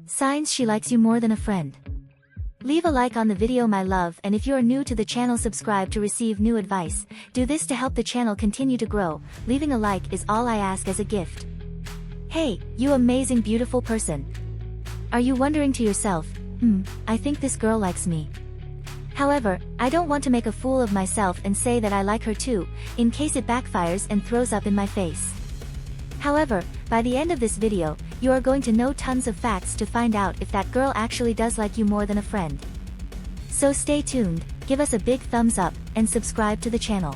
Signs she likes you more than a friend. Leave a like on the video, my love, and if you are new to the channel, subscribe to receive new advice. Do this to help the channel continue to grow. Leaving a like is all I ask as a gift. Hey, you amazing beautiful person. Are you wondering to yourself, I think this girl likes me. However, I don't want to make a fool of myself and say that I like her too, in case it backfires and throws up in my face. However, by the end of this video, you are going to know tons of facts to find out if that girl actually does like you more than a friend. So stay tuned, give us a big thumbs up, and subscribe to the channel.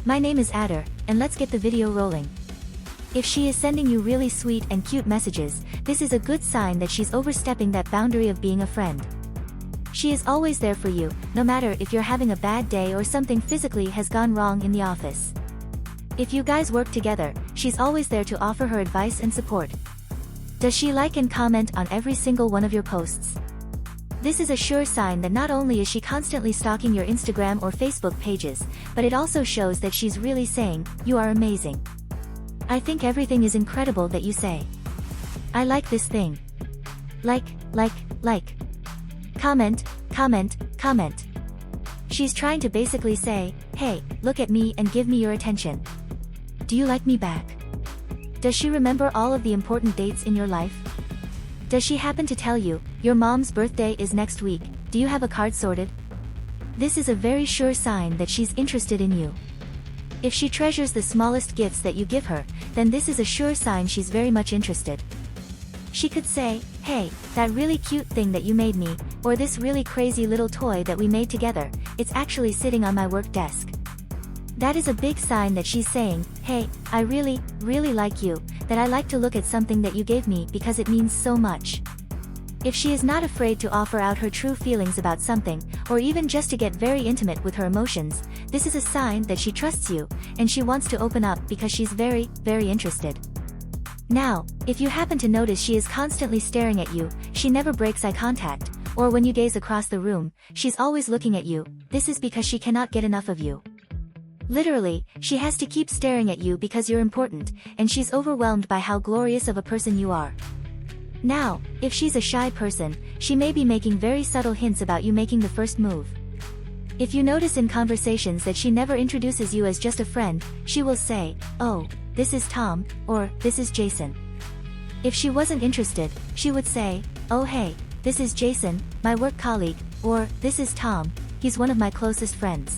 My name is Adder, and let's get the video rolling. If she is sending you really sweet and cute messages, this is a good sign that she's overstepping that boundary of being a friend. She is always there for you, no matter if you're having a bad day or something physically has gone wrong in the office. If you guys work together, she's always there to offer her advice and support. Does she like and comment on every single one of your posts? This is a sure sign that not only is she constantly stalking your Instagram or Facebook pages, but it also shows that she's really saying, "You are amazing. I think everything is incredible that you say. I like this thing. Like. Comment, comment, comment." She's trying to basically say, "Hey, look at me and give me your attention. Do you like me back?" Does she remember all of the important dates in your life? Does she happen to tell you, your mom's birthday is next week, do you have a card sorted? This is a very sure sign that she's interested in you. If she treasures the smallest gifts that you give her, then this is a sure sign she's very much interested. She could say, "Hey, that really cute thing that you made me, or this really crazy little toy that we made together, it's actually sitting on my work desk." That is a big sign that she's saying, "Hey, I really like you, that I like to look at something that you gave me because it means so much." If she is not afraid to offer out her true feelings about something, or even just to get very intimate with her emotions, this is a sign that she trusts you, and she wants to open up because she's very interested. Now, if you happen to notice she is constantly staring at you, she never breaks eye contact, or when you gaze across the room, she's always looking at you, this is because she cannot get enough of you. Literally, she has to keep staring at you because you're important, and she's overwhelmed by how glorious of a person you are. Now, if she's a shy person, she may be making very subtle hints about you making the first move. If you notice in conversations that she never introduces you as just a friend, she will say, "Oh, this is Tom," or "This is Jason." If she wasn't interested, she would say, "Oh hey, this is Jason, my work colleague," or "This is Tom, he's one of my closest friends."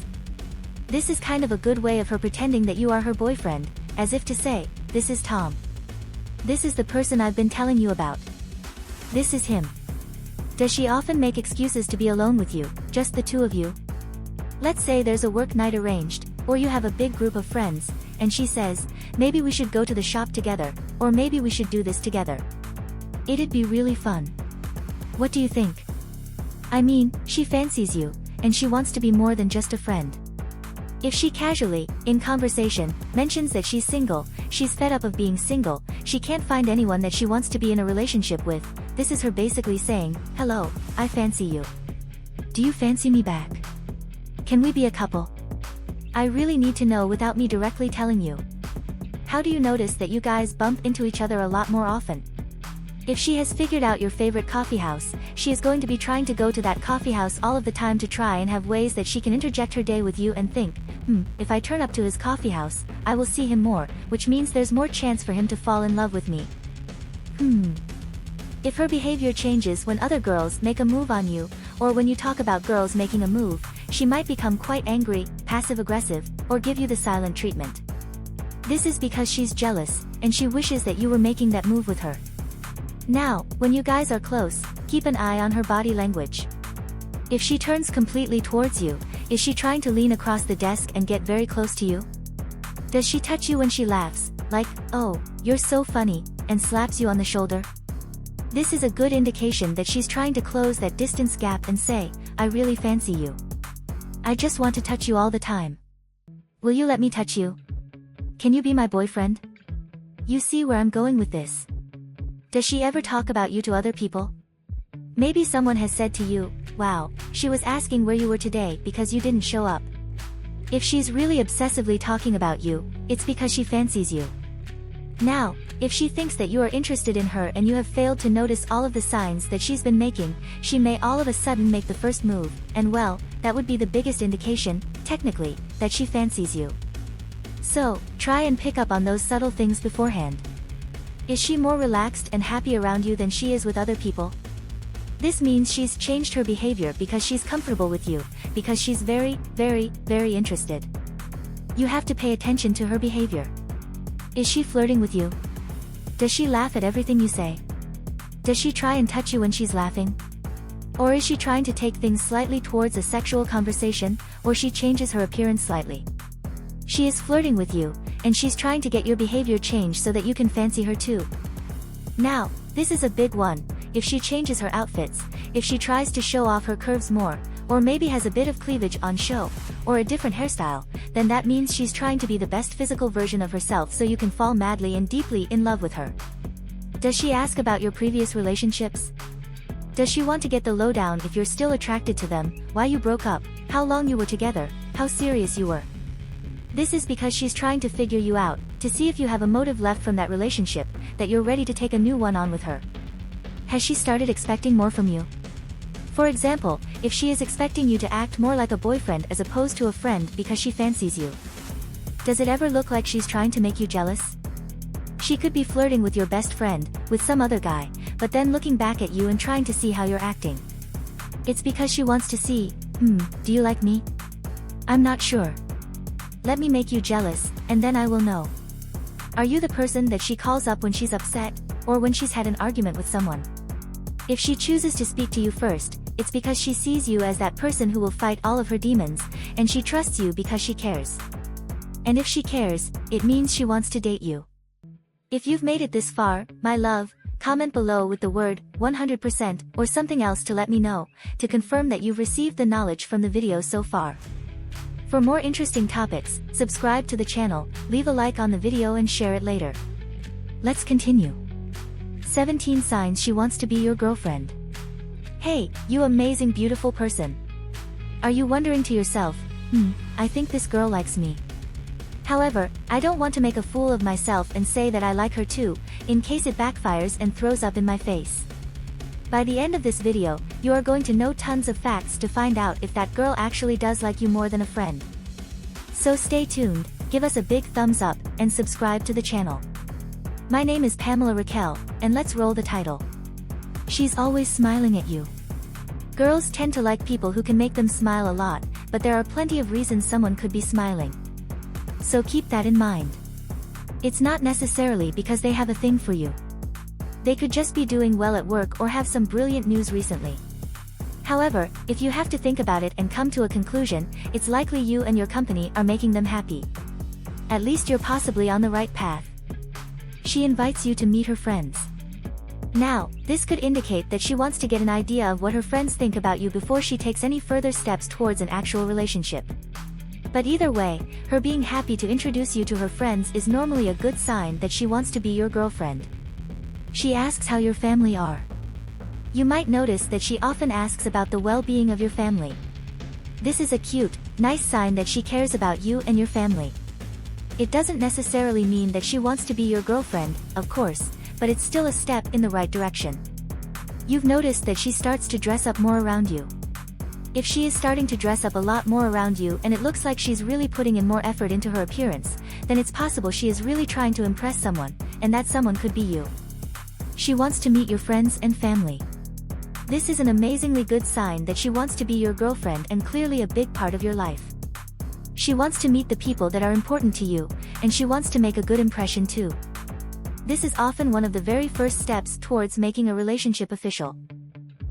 This is kind of a good way of her pretending that you are her boyfriend, as if to say, "This is Tom. This is the person I've been telling you about. This is him." Does she often make excuses to be alone with you, just the two of you? Let's say there's a work night arranged, or you have a big group of friends, and she says, "Maybe we should go to the shop together, or maybe we should do this together. It'd be really fun." What do you think? I mean, she fancies you, and she wants to be more than just a friend. If she casually, in conversation, mentions that she's single, she's fed up of being single, she can't find anyone that she wants to be in a relationship with, this is her basically saying, "Hello, I fancy you. Do you fancy me back? Can we be a couple? I really need to know without me directly telling you." How do you notice that you guys bump into each other a lot more often? If she has figured out your favorite coffee house, she is going to be trying to go to that coffee house all of the time to try and have ways that she can interject her day with you and think, if I turn up to his coffee house, I will see him more, which means there's more chance for him to fall in love with me. If her behavior changes when other girls make a move on you, or when you talk about girls making a move, she might become quite angry, passive-aggressive, or give you the silent treatment. This is because she's jealous, and she wishes that you were making that move with her. Now, when you guys are close, keep an eye on her body language. If she turns completely towards you, is she trying to lean across the desk and get very close to you? Does she touch you when she laughs, like, "Oh, you're so funny," and slaps you on the shoulder? This is a good indication that she's trying to close that distance gap and say, "I really fancy you. I just want to touch you all the time. Will you let me touch you? Can you be my boyfriend?" You see where I'm going with this. Does she ever talk about you to other people? Maybe someone has said to you, "Wow, she was asking where you were today because you didn't show up." If she's really obsessively talking about you, it's because she fancies you. Now, if she thinks that you are interested in her and you have failed to notice all of the signs that she's been making, she may all of a sudden make the first move, and well, that would be the biggest indication, technically, that she fancies you. So, try and pick up on those subtle things beforehand. Is she more relaxed and happy around you than she is with other people? This means she's changed her behavior because she's comfortable with you, because she's very, very, very interested. You have to pay attention to her behavior. Is she flirting with you? Does she laugh at everything you say? Does she try and touch you when she's laughing? Or is she trying to take things slightly towards a sexual conversation, or she changes her appearance slightly? She is flirting with you, and she's trying to get your behavior changed so that you can fancy her too. Now, this is a big one. If she changes her outfits, if she tries to show off her curves more, or maybe has a bit of cleavage on show, or a different hairstyle, then that means she's trying to be the best physical version of herself so you can fall madly and deeply in love with her. Does she ask about your previous relationships? Does she want to get the lowdown if you're still attracted to them, why you broke up, how long you were together, how serious you were? This is because she's trying to figure you out, to see if you have a motive left from that relationship, that you're ready to take a new one on with her. Has she started expecting more from you? For example, if she is expecting you to act more like a boyfriend as opposed to a friend because she fancies you. Does it ever look like she's trying to make you jealous? She could be flirting with your best friend, with some other guy, but then looking back at you and trying to see how you're acting. It's because she wants to see, do you like me? I'm not sure. Let me make you jealous, and then I will know. Are you the person that she calls up when she's upset, or when she's had an argument with someone? If she chooses to speak to you first, it's because she sees you as that person who will fight all of her demons, and she trusts you because she cares. And if she cares, it means she wants to date you. If you've made it this far, my love, comment below with the word 100% or something else to let me know, to confirm that you've received the knowledge from the video so far. For more interesting topics, subscribe to the channel, leave a like on the video and share it later. Let's continue. 17 signs she wants to be your girlfriend. Hey, you amazing beautiful person. Are you wondering to yourself, I think this girl likes me. However, I don't want to make a fool of myself and say that I like her too, in case it backfires and throws up in my face. By the end of this video, you are going to know tons of facts to find out if that girl actually does like you more than a friend. So stay tuned, give us a big thumbs up, and subscribe to the channel. My name is Pamela Raquel, and let's roll the title. She's always smiling at you. Girls tend to like people who can make them smile a lot, but there are plenty of reasons someone could be smiling. So keep that in mind. It's not necessarily because they have a thing for you. They could just be doing well at work or have some brilliant news recently. However, if you have to think about it and come to a conclusion, it's likely you and your company are making them happy. At least you're possibly on the right path. She invites you to meet her friends. Now, this could indicate that she wants to get an idea of what her friends think about you before she takes any further steps towards an actual relationship. But either way, her being happy to introduce you to her friends is normally a good sign that she wants to be your girlfriend. She asks how your family are. You might notice that she often asks about the well-being of your family. This is a cute, nice sign that she cares about you and your family. It doesn't necessarily mean that she wants to be your girlfriend, of course, but it's still a step in the right direction. You've noticed that she starts to dress up more around you. If she is starting to dress up a lot more around you and it looks like she's really putting in more effort into her appearance, then it's possible she is really trying to impress someone, and that someone could be you. She wants to meet your friends and family. This is an amazingly good sign that she wants to be your girlfriend and clearly a big part of your life. She wants to meet the people that are important to you, and she wants to make a good impression too. This is often one of the very first steps towards making a relationship official.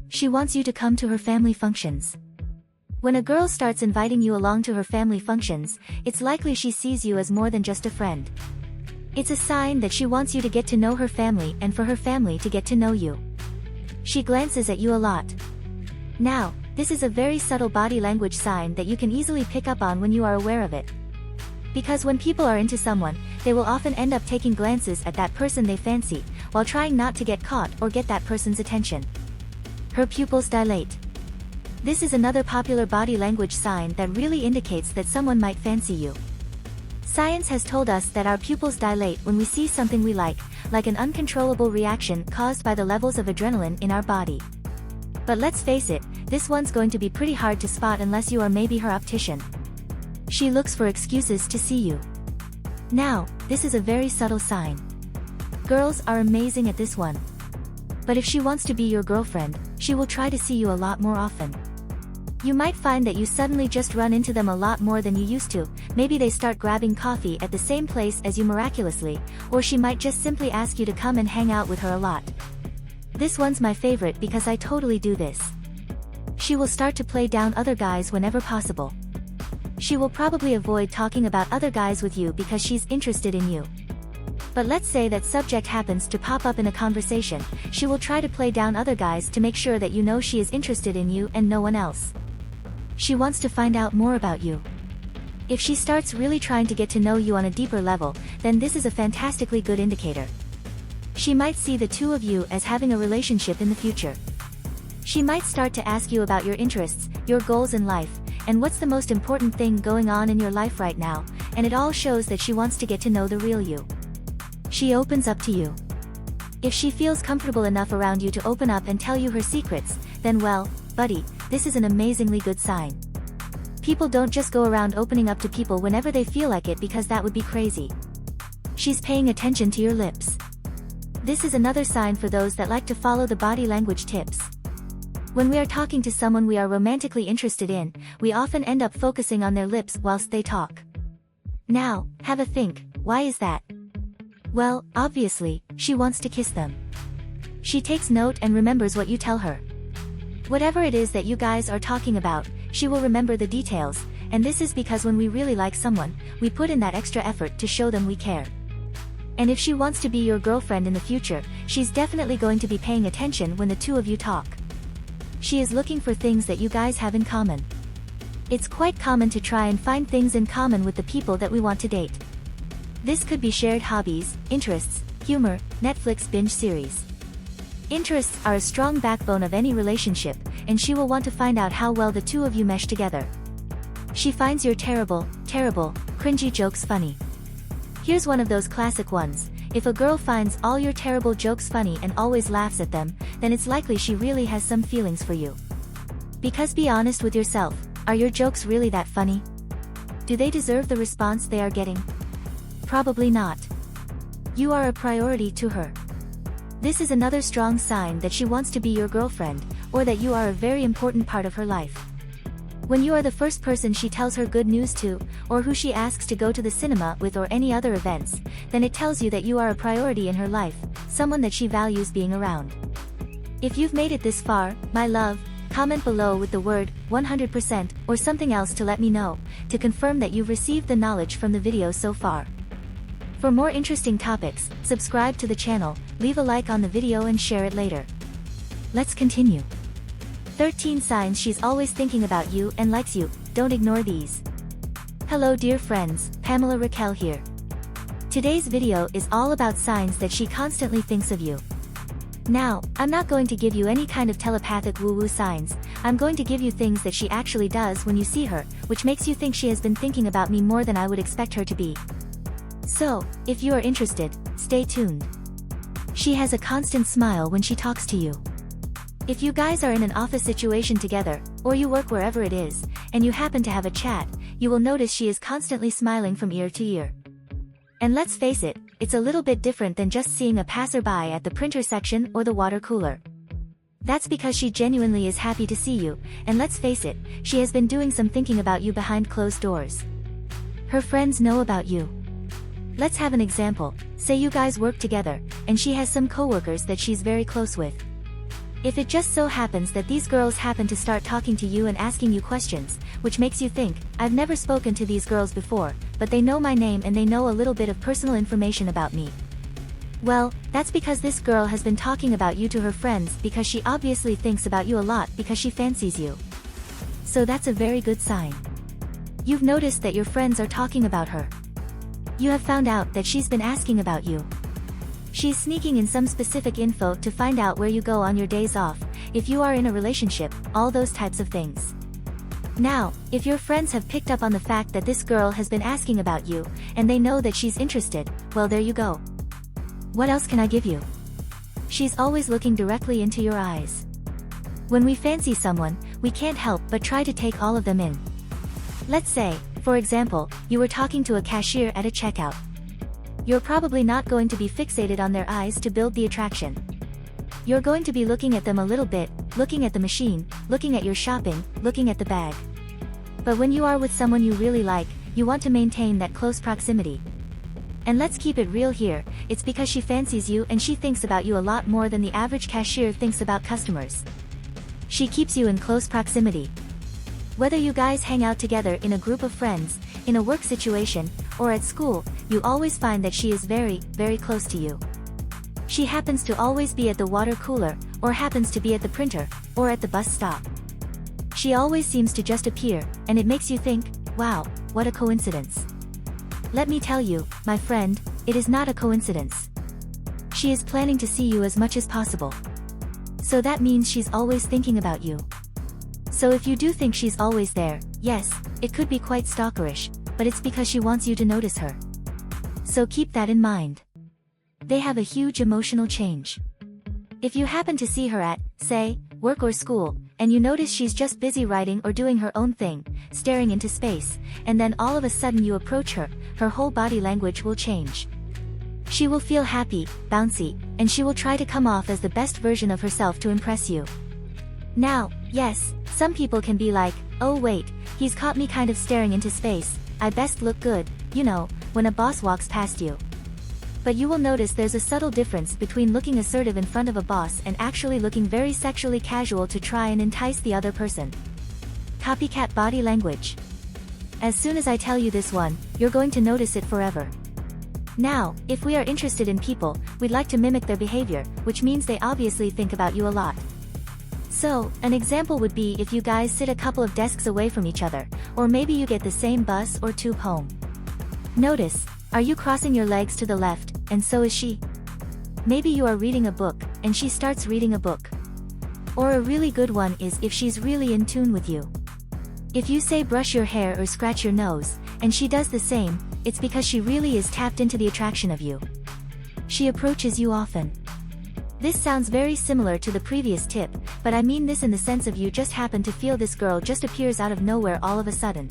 She wants you to come to her family functions. When a girl starts inviting you along to her family functions, it's likely she sees you as more than just a friend. It's a sign that she wants you to get to know her family and for her family to get to know you. She glances at you a lot. Now, this is a very subtle body language sign that you can easily pick up on when you are aware of it. Because when people are into someone, they will often end up taking glances at that person they fancy, while trying not to get caught or get that person's attention. Her pupils dilate. This is another popular body language sign that really indicates that someone might fancy you. Science has told us that our pupils dilate when we see something we like an uncontrollable reaction caused by the levels of adrenaline in our body. But let's face it, this one's going to be pretty hard to spot unless you are maybe her optician. She looks for excuses to see you. Now, this is a very subtle sign. Girls are amazing at this one. But if she wants to be your girlfriend, she will try to see you a lot more often. You might find that you suddenly just run into them a lot more than you used to. Maybe they start grabbing coffee at the same place as you miraculously, or she might just simply ask you to come and hang out with her a lot. This one's my favorite because I totally do this. She will start to play down other guys whenever possible. She will probably avoid talking about other guys with you because she's interested in you. But let's say that subject happens to pop up in a conversation, she will try to play down other guys to make sure that you know she is interested in you and no one else. She wants to find out more about you. If she starts really trying to get to know you on a deeper level, then this is a fantastically good indicator. She might see the two of you as having a relationship in the future. She might start to ask you about your interests, your goals in life, and what's the most important thing going on in your life right now, and it all shows that she wants to get to know the real you. She opens up to you. If she feels comfortable enough around you to open up and tell you her secrets, then well, buddy, this is an amazingly good sign. People don't just go around opening up to people whenever they feel like it because that would be crazy. She's paying attention to your lips. This is another sign for those that like to follow the body language tips. When we are talking to someone we are romantically interested in, we often end up focusing on their lips whilst they talk. Now, have a think, why is that? Well, obviously, she wants to kiss them. She takes note and remembers what you tell her. Whatever it is that you guys are talking about, she will remember the details, and this is because when we really like someone, we put in that extra effort to show them we care. And if she wants to be your girlfriend in the future, she's definitely going to be paying attention when the two of you talk. She is looking for things that you guys have in common. It's quite common to try and find things in common with the people that we want to date. This could be shared hobbies, interests, humor, Netflix binge series. Interests are a strong backbone of any relationship, and she will want to find out how well the two of you mesh together. She finds your terrible, cringy jokes funny. Here's one of those classic ones. If a girl finds all your terrible jokes funny and always laughs at them, then it's likely she really has some feelings for you. Because be honest with yourself, are your jokes really that funny? Do they deserve the response they are getting? Probably not. You are a priority to her. This is another strong sign that she wants to be your girlfriend, or that you are a very important part of her life. When you are the first person she tells her good news to, or who she asks to go to the cinema with or any other events, then it tells you that you are a priority in her life, someone that she values being around. If you've made it this far, my love, comment below with the word 100% or something else to let me know, to confirm that you've received the knowledge from the video so far. For more interesting topics, subscribe to the channel, leave a like on the video and share it later. Let's continue. 13 signs she's always thinking about you and likes you. Don't ignore these. Hello dear friends, Pamela Raquel here. Today's video is all about signs that she constantly thinks of you. Now, I'm not going to give you any kind of telepathic woo-woo signs, I'm going to give you things that she actually does when you see her, which makes you think she has been thinking about me more than I would expect her to be. So, if you are interested, stay tuned. She has a constant smile when she talks to you. If you guys are in an office situation together, or you work wherever it is, and you happen to have a chat, you will notice she is constantly smiling from ear to ear. And let's face it, it's a little bit different than just seeing a passerby at the printer section or the water cooler. That's because she genuinely is happy to see you, and let's face it, she has been doing some thinking about you behind closed doors. Her friends know about you. Let's have an example. Say you guys work together, and she has some coworkers that she's very close with. If it just so happens that these girls happen to start talking to you and asking you questions, which makes you think, I've never spoken to these girls before, but they know my name and they know a little bit of personal information about me. Well, that's because this girl has been talking about you to her friends because she obviously thinks about you a lot because she fancies you. So that's a very good sign. You've noticed that your friends are talking about her. You have found out that she's been asking about you. She's sneaking in some specific info to find out where you go on your days off, if you are in a relationship, all those types of things. Now, if your friends have picked up on the fact that this girl has been asking about you, and they know that she's interested, well, there you go. What else can I give you? She's always looking directly into your eyes. When we fancy someone, we can't help but try to take all of them in. Let's say, for example, you were talking to a cashier at a checkout. You're probably not going to be fixated on their eyes to build the attraction. You're going to be looking at them a little bit, looking at the machine, looking at your shopping, looking at the bag. But when you are with someone you really like, you want to maintain that close proximity. And let's keep it real here, it's because she fancies you and she thinks about you a lot more than the average cashier thinks about customers. She keeps you in close proximity. Whether you guys hang out together in a group of friends, in a work situation, or at school, you always find that she is very, very close to you. She happens to always be at the water cooler, or happens to be at the printer, or at the bus stop. She always seems to just appear, and it makes you think, wow, what a coincidence. Let me tell you, my friend, it is not a coincidence. She is planning to see you as much as possible. So that means she's always thinking about you. So if you do think she's always there, yes, it could be quite stalkerish, but it's because she wants you to notice her. So keep that in mind. They have a huge emotional change. If you happen to see her at, say, work or school, and you notice she's just busy writing or doing her own thing, staring into space, and then all of a sudden you approach her, her whole body language will change. She will feel happy, bouncy, and she will try to come off as the best version of herself to impress you. Now, yes, some people can be like, oh wait, he's caught me kind of staring into space, I best look good, you know, when a boss walks past you. But you will notice there's a subtle difference between looking assertive in front of a boss and actually looking very sexually casual to try and entice the other person. Copycat body language. As soon as I tell you this one, you're going to notice it forever. Now, if we are interested in people, we'd like to mimic their behavior, which means they obviously think about you a lot. So, an example would be if you guys sit a couple of desks away from each other, or maybe you get the same bus or tube home. Notice, are you crossing your legs to the left, and so is she? Maybe you are reading a book, and she starts reading a book. Or a really good one is if she's really in tune with you. If you say brush your hair or scratch your nose, and she does the same, it's because she really is tapped into the attraction of you. She approaches you often. This sounds very similar to the previous tip, but I mean this in the sense of you just happen to feel this girl just appears out of nowhere all of a sudden.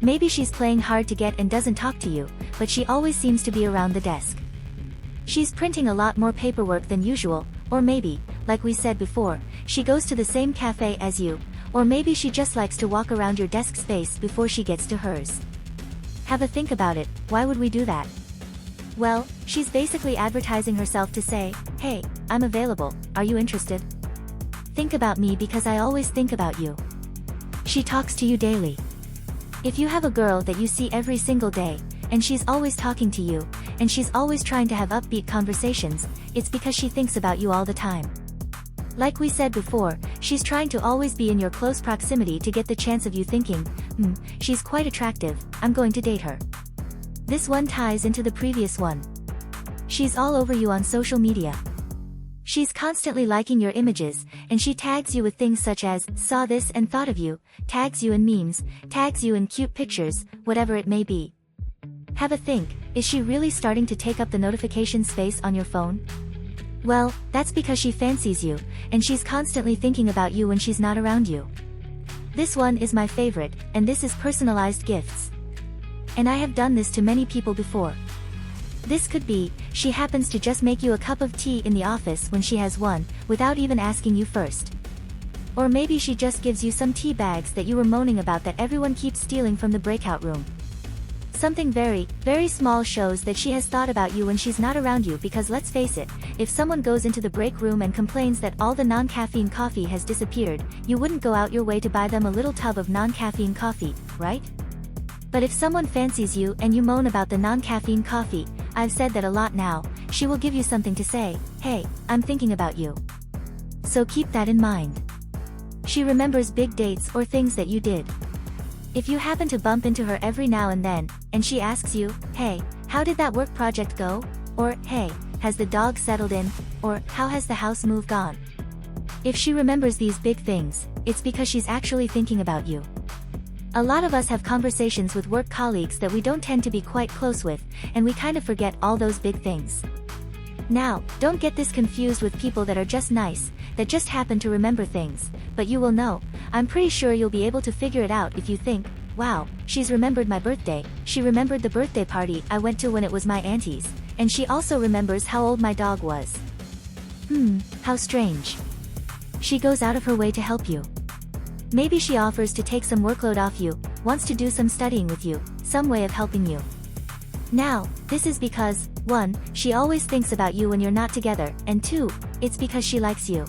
Maybe she's playing hard to get and doesn't talk to you, but she always seems to be around the desk. She's printing a lot more paperwork than usual, or maybe, like we said before, she goes to the same cafe as you, or maybe she just likes to walk around your desk space before she gets to hers. Have a think about it, why would we do that? Well, she's basically advertising herself to say, hey, I'm available, are you interested? Think about me because I always think about you. She talks to you daily. If you have a girl that you see every single day, and she's always talking to you, and she's always trying to have upbeat conversations, it's because she thinks about you all the time. Like we said before, she's trying to always be in your close proximity to get the chance of you thinking, she's quite attractive, I'm going to date her. This one ties into the previous one. She's all over you on social media. She's constantly liking your images, and she tags you with things such as, saw this and thought of you, tags you in memes, tags you in cute pictures, whatever it may be. Have a think, is she really starting to take up the notification space on your phone? Well, that's because she fancies you, and she's constantly thinking about you when she's not around you. This one is my favorite, and this is personalized gifts. And I have done this to many people before. This could be, she happens to just make you a cup of tea in the office when she has one, without even asking you first. Or maybe she just gives you some tea bags that you were moaning about that everyone keeps stealing from the breakout room. Something very, very small shows that she has thought about you when she's not around you because let's face it, if someone goes into the break room and complains that all the non-caffeine coffee has disappeared, you wouldn't go out your way to buy them a little tub of non-caffeine coffee, right? But if someone fancies you and you moan about the non-caffeine coffee, I've said that a lot now, she will give you something to say, hey, I'm thinking about you. So keep that in mind. She remembers big dates or things that you did. If you happen to bump into her every now and then, and she asks you, hey, how did that work project go? Or, hey, has the dog settled in? Or, how has the house moved on? If she remembers these big things, it's because she's actually thinking about you. A lot of us have conversations with work colleagues that we don't tend to be quite close with, and we kind of forget all those big things. Now, don't get this confused with people that are just nice, that just happen to remember things, but you will know. I'm pretty sure you'll be able to figure it out if you think, wow, she's remembered my birthday, she remembered the birthday party I went to when it was my auntie's, and she also remembers how old my dog was. How strange. She goes out of her way to help you. Maybe she offers to take some workload off you, wants to do some studying with you, some way of helping you. Now, this is because, 1, she always thinks about you when you're not together, and 2, it's because she likes you.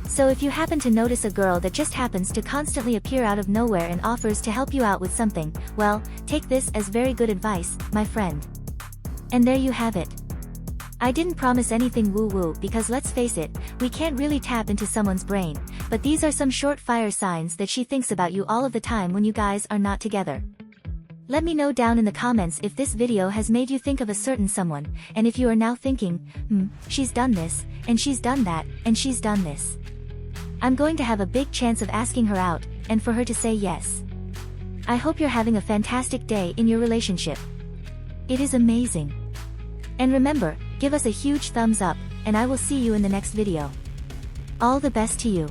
So if you happen to notice a girl that just happens to constantly appear out of nowhere and offers to help you out with something, well, take this as very good advice, my friend. And there you have it. I didn't promise anything woo-woo because let's face it, we can't really tap into someone's brain, but these are some short fire signs that she thinks about you all of the time when you guys are not together. Let me know down in the comments if this video has made you think of a certain someone, and if you are now thinking, she's done this, and she's done that, and she's done this. I'm going to have a big chance of asking her out, and for her to say yes. I hope you're having a fantastic day in your relationship. It is amazing. And remember, give us a huge thumbs up, and I will see you in the next video. All the best to you.